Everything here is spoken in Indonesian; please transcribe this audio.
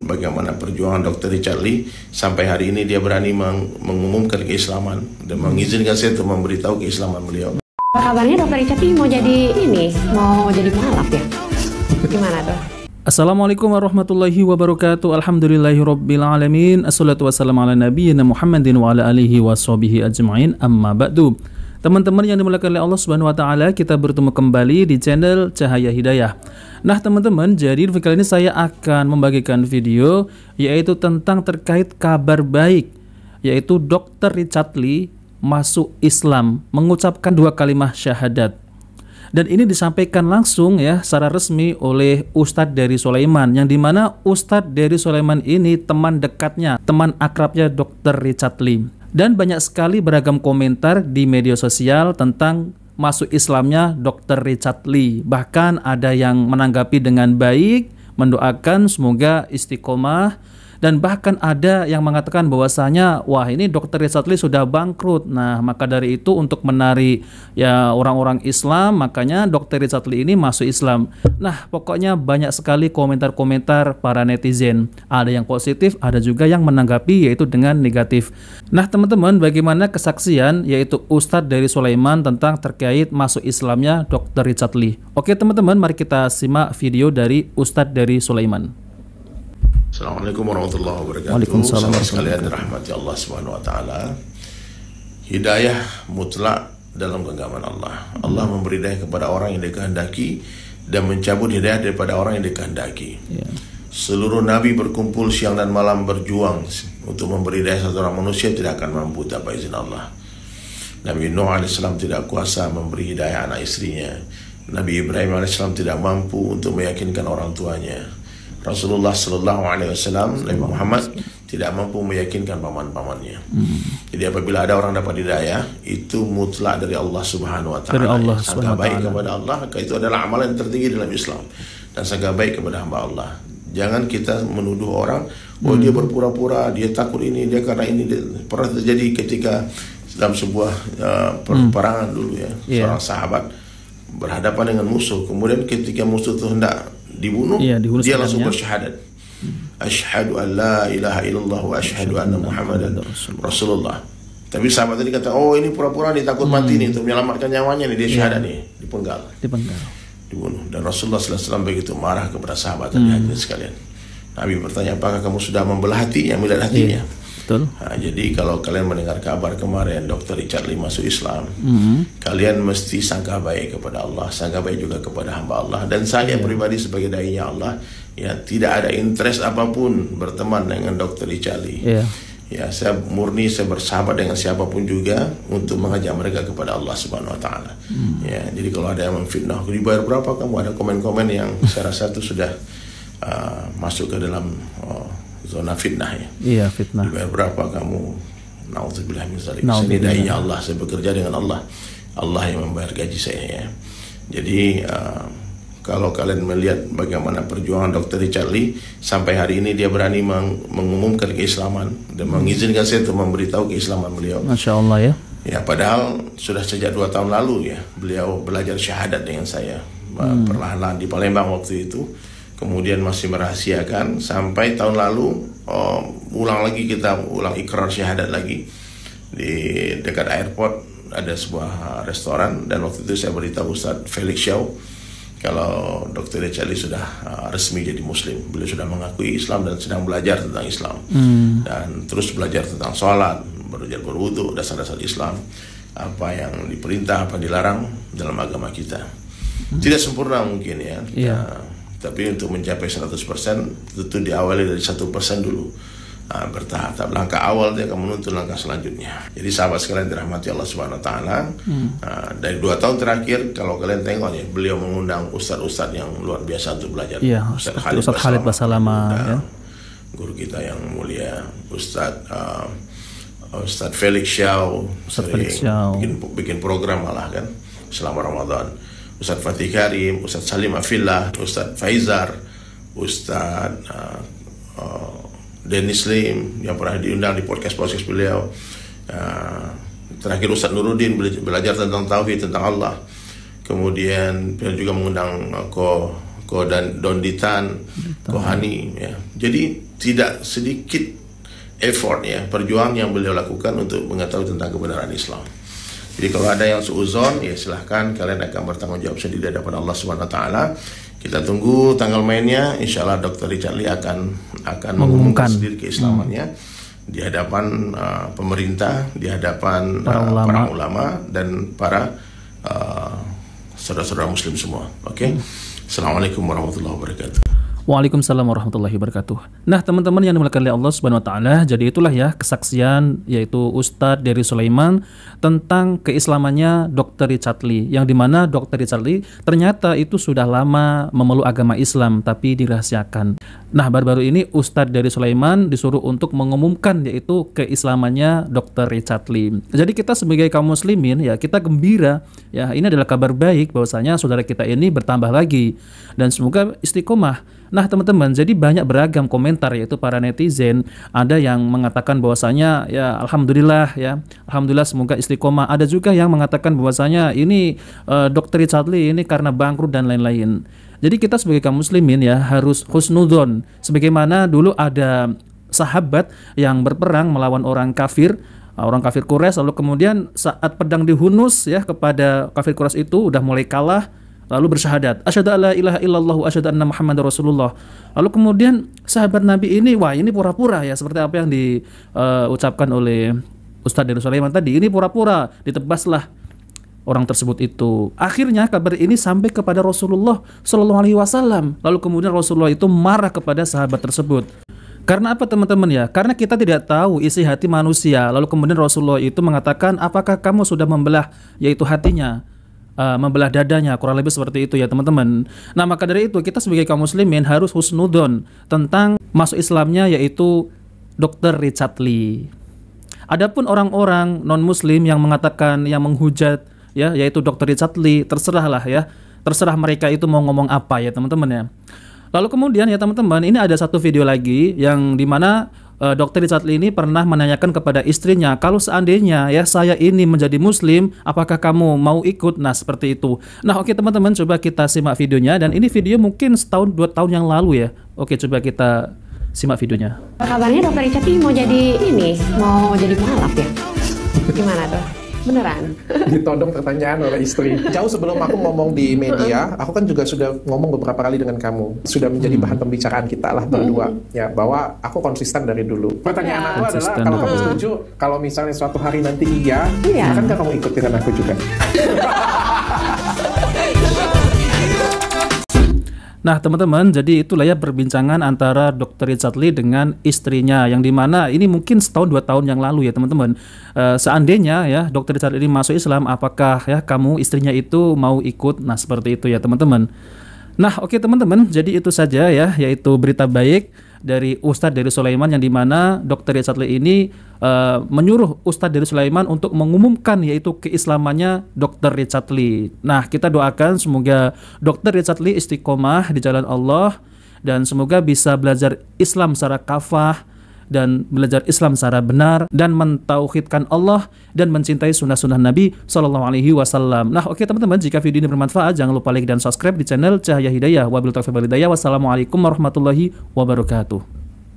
Bagaimana perjuangan Dr. Richard Lee sampai hari ini dia berani mengumumkan keislaman dan mengizinkan saya untuk memberitahu keislaman beliau. Kabarnya Dr. Richard Lee mau jadi mualaf ya? Gimana tuh? Assalamualaikum warahmatullahi wabarakatuh. Alhamdulillahirrabbilalamin. Assalatu wassalamu ala nabiyyina Muhammadin wa ala alihi wa sahbihi ajma'in. Amma ba'du. Teman-teman yang dimuliakan oleh Allah Subhanahu wa taala, kita bertemu kembali di channel Cahaya Hidayah. Nah, teman-teman, jadi kali ini saya akan membagikan video yaitu tentang terkait kabar baik, yaitu Dr. Richard Lee masuk Islam, mengucapkan 2 kalimat syahadat. Dan ini disampaikan langsung ya secara resmi oleh Ustadz Dery Sulaiman, yang dimana Ustadz Dery Sulaiman ini teman dekatnya, teman akrabnya Dr. Richard Lee. Dan banyak sekali beragam komentar di media sosial tentang masuk Islamnya Dr. Richard Lee. Bahkan ada yang menanggapi dengan baik, mendoakan semoga istiqomah. Dan bahkan ada yang mengatakan bahwasanya wah, ini Dr. Richard Lee sudah bangkrut. Nah, maka dari itu untuk menarik ya orang-orang Islam, makanya Dr. Richard Lee ini masuk Islam. Nah, pokoknya banyak sekali komentar-komentar para netizen. Ada yang positif, ada juga yang menanggapi yaitu dengan negatif. Nah, teman-teman, bagaimana kesaksian yaitu Ustadz Dery Sulaiman tentang terkait masuk Islamnya Dr. Richard Lee? Oke, teman-teman, mari kita simak video dari Ustadz Dery Sulaiman. Assalamualaikum warahmatullahi wabarakatuh. Waalaikumsalam. Sahabat sekalian dirahmati Allah Subhanahu wa taala. Hidayah mutlak dalam genggaman Allah. Allah memberi hidayah kepada orang yang dikehendaki dan mencabut hidayah daripada orang yang dikehendaki. Seluruh nabi berkumpul siang dan malam berjuang untuk memberi hidayah satu orang manusia, tidak akan mampu tanpa izin Allah. Nabi Nuh alaihissalam tidak kuasa memberi hidayah anak istrinya. Nabi Ibrahim alaihissalam tidak mampu untuk meyakinkan orang tuanya. Rasulullah sallallahu alaihi wasallam, Nabi Muhammad tidak mampu meyakinkan paman-pamannya. Jadi apabila ada orang dapat hidayah, itu mutlak dari Allah Subhanahu wa taala. Sangka baik kepada Allah, itu adalah amalan yang tertinggi dalam Islam. Dan sangka baik kepada hamba Allah. Jangan kita menuduh orang, oh dia berpura-pura, dia takut ini, dia karena ini. Pernah terjadi ketika dalam sebuah peperangan dulu ya, seorang sahabat berhadapan dengan musuh. Kemudian ketika musuh itu hendak dibunuh, dia langsung bersyahadat. Asyhadu an la ilaha illallah wa asyhadu anna Muhammadan Rasulullah. Tapi sahabat tadi kata, oh ini pura-pura nih, takut mati nih, untuk menyelamatkan nyawanya nih, dia syahadat nih, dipenggal, dibunuh. Dan Rasulullah sallallahu alaihi wasallam begitu marah kepada sahabat tadi, hadirin sekalian. Nabi bertanya, apakah kamu sudah membelah hati, yang melihat hatinya? Betul. Nah, jadi kalau kalian mendengar kabar kemarin Dr. Richard Lee masuk Islam, kalian mesti sangka baik kepada Allah, sangka baik juga kepada hamba Allah. Dan saya pribadi sebagai dai-nya Allah, ya tidak ada interest apapun berteman dengan Dr. Richard Lee. Ya, saya murni, saya bersahabat dengan siapapun juga untuk mengajak mereka kepada Allah Subhanahu wa taala. Ya, jadi kalau ada yang memfitnah, dibayar berapa kamu? Ada komen-komen yang saya rasa itu sudah masuk ke dalam zona fitnah ya. Iya, fitnah. Dibayar berapa kamu? Nauzubillah min dzalik. Saya dai-nya Allah, saya bekerja dengan Allah. Allah yang membayar gaji saya ya. Jadi kalau kalian melihat bagaimana perjuangan Dr. Richard Lee sampai hari ini dia berani mengumumkan keislaman dan mengizinkan saya untuk memberitahu keislaman beliau. Masya Allah ya. Ya, padahal sudah sejak 2 tahun lalu ya beliau belajar syahadat dengan saya perlahan-lahan di Palembang waktu itu. Kemudian masih merahasiakan sampai tahun lalu ulang ikrar syahadat lagi di dekat airport ada sebuah restoran, dan waktu itu saya beritahu Ustadz Felix Shaw kalau Dr. Richard Lee sudah resmi jadi muslim. Beliau sudah mengakui Islam dan sedang belajar tentang Islam dan terus belajar tentang sholat, belajar berwudu, dasar-dasar Islam, apa yang diperintah, apa yang dilarang dalam agama kita. Tidak sempurna mungkin ya. Tapi untuk mencapai 100% tentu diawali dari 1% dulu, bertahap. Langkah awal dia akan menuntut langkah selanjutnya. Jadi sahabat sekalian dirahmati Allah Subhanahu wa taala, dari 2 tahun terakhir kalau kalian tengok ya, beliau mengundang ustadz-ustadz yang luar biasa untuk belajar. Ustadz Khalid Basalamah ya. Guru kita yang mulia Ustadz Felix Shaw, bikin program malah kan selama Ramadan. Ustadz Fatih Karim, Ustadz Salim Afillah, Ustadz Faizar, Ustadz Dennis Lim yang pernah diundang di podcast beliau. Terakhir Ustadz Nuruddin belajar tentang tauhid, tentang Allah. Kemudian beliau juga mengundang Ko dan Donditan, Kohani ya. Jadi tidak sedikit effort ya, perjuangan yang beliau lakukan untuk mengetahui tentang kebenaran Islam. Jadi kalau ada yang suuzon, ya silahkan kalian akan bertanggung jawab sendiri di hadapan Allah Subhanahu Wa Taala. Kita tunggu tanggal mainnya. Insya Allah Dr. Richard Lee akan mengumumkan sendiri keislamannya di hadapan pemerintah, di hadapan para ulama dan para saudara-saudara Muslim semua. Oke. Assalamualaikum warahmatullahi wabarakatuh. Waalaikumsalam warahmatullahi wabarakatuh. Nah, teman-teman yang dimuliakan oleh Allah Subhanahu wa taala, jadi itulah ya kesaksian yaitu Ustadz dari Sulaiman tentang keislamannya Dr. Richard Lee, yang dimana Dr. Richard Lee ternyata itu sudah lama memeluk agama Islam tapi dirahasiakan. Nah, baru-baru ini Ustadz dari Sulaiman disuruh untuk mengumumkan yaitu keislamannya Dr. Richard Lee. Jadi kita sebagai kaum muslimin ya, kita gembira ya, ini adalah kabar baik bahwasanya saudara kita ini bertambah lagi dan semoga istiqomah. Nah teman-teman, jadi banyak beragam komentar yaitu para netizen. Ada yang mengatakan bahwasanya ya alhamdulillah ya, alhamdulillah semoga istiqomah. Ada juga yang mengatakan bahwasanya ini Dr. Richard Lee ini karena bangkrut dan lain-lain. Jadi kita sebagai kaum muslimin ya harus husnudzon. Sebagaimana dulu ada sahabat yang berperang melawan orang kafir Quraisy, lalu kemudian saat pedang dihunus ya kepada kafir Quraisy itu udah mulai kalah, lalu bersyahadat asyhadu alla ilaha illallah wa asyhadu anna muhammadar rasulullah. Lalu kemudian sahabat Nabi ini, wah ini pura-pura ya, seperti apa yang diucapkan oleh Ustadz dari Sulaiman tadi, ini pura-pura, ditebaslah orang tersebut itu. Akhirnya kabar ini sampai kepada Rasulullah Shallallahu Alaihi Wasallam. Lalu kemudian Rasulullah itu marah kepada sahabat tersebut. Karena apa teman-teman ya? Karena kita tidak tahu isi hati manusia. Lalu kemudian Rasulullah itu mengatakan, apakah kamu sudah membelah yaitu hatinya, membelah dadanya, kurang lebih seperti itu ya teman-teman. Nah maka dari itu kita sebagai kaum muslimin harus husnudon tentang masuk Islamnya yaitu Dr. Richard Lee. Adapun orang-orang non muslim yang mengatakan, yang menghujat ya yaitu Dr. Richard Lee, terserahlah ya, terserah mereka itu mau ngomong apa ya teman-teman ya. Lalu kemudian ya teman-teman, ini ada satu video lagi yang dimana Dr. Richard Lee ini pernah menanyakan kepada istrinya, kalau seandainya ya saya ini menjadi muslim, apakah kamu mau ikut? Nah seperti itu. Nah oke teman-teman, coba kita simak videonya, dan ini video mungkin setahun 2 tahun yang lalu ya. Oke, coba kita simak videonya. Kabarnya Dr. Richard Lee mau jadi mualaf ya? Gimana tuh? Beneran? Ditodong pertanyaan oleh istri. Jauh sebelum aku ngomong di media, aku kan juga sudah ngomong beberapa kali dengan kamu. Sudah menjadi bahan pembicaraan kita lah berdua. Ya, bahwa aku konsisten dari dulu. Pertanyaan aku adalah, kalau kamu setuju, kalau misalnya suatu hari nanti iya, akankah kamu ikut dengan aku juga? Nah teman-teman, jadi itulah ya perbincangan antara Dr. Richard Lee dengan istrinya, yang dimana ini mungkin setahun 2 tahun yang lalu ya teman-teman. Seandainya ya Dr. Richard Lee masuk Islam, apakah ya kamu istrinya itu mau ikut? Nah seperti itu ya teman-teman. Nah oke teman-teman, jadi itu saja ya, yaitu berita baik dari Ustadz dari Sulaiman, yang dimana Dr. Richard Lee ini menyuruh Ustadz dari Sulaiman untuk mengumumkan yaitu keislamannya Dr. Richard Lee. Nah kita doakan semoga Dr. Richard Lee istiqomah di jalan Allah, dan semoga bisa belajar Islam secara kafah dan belajar Islam secara benar dan mentauhidkan Allah dan mencintai sunnah-sunnah Nabi Sallallahu Alaihi Wasallam. Nah oke teman-teman, jika video ini bermanfaat jangan lupa like dan subscribe di channel Cahaya Hidayah. Wabillahi taufiq wal hidayah. Wassalamualaikum warahmatullahi wabarakatuh.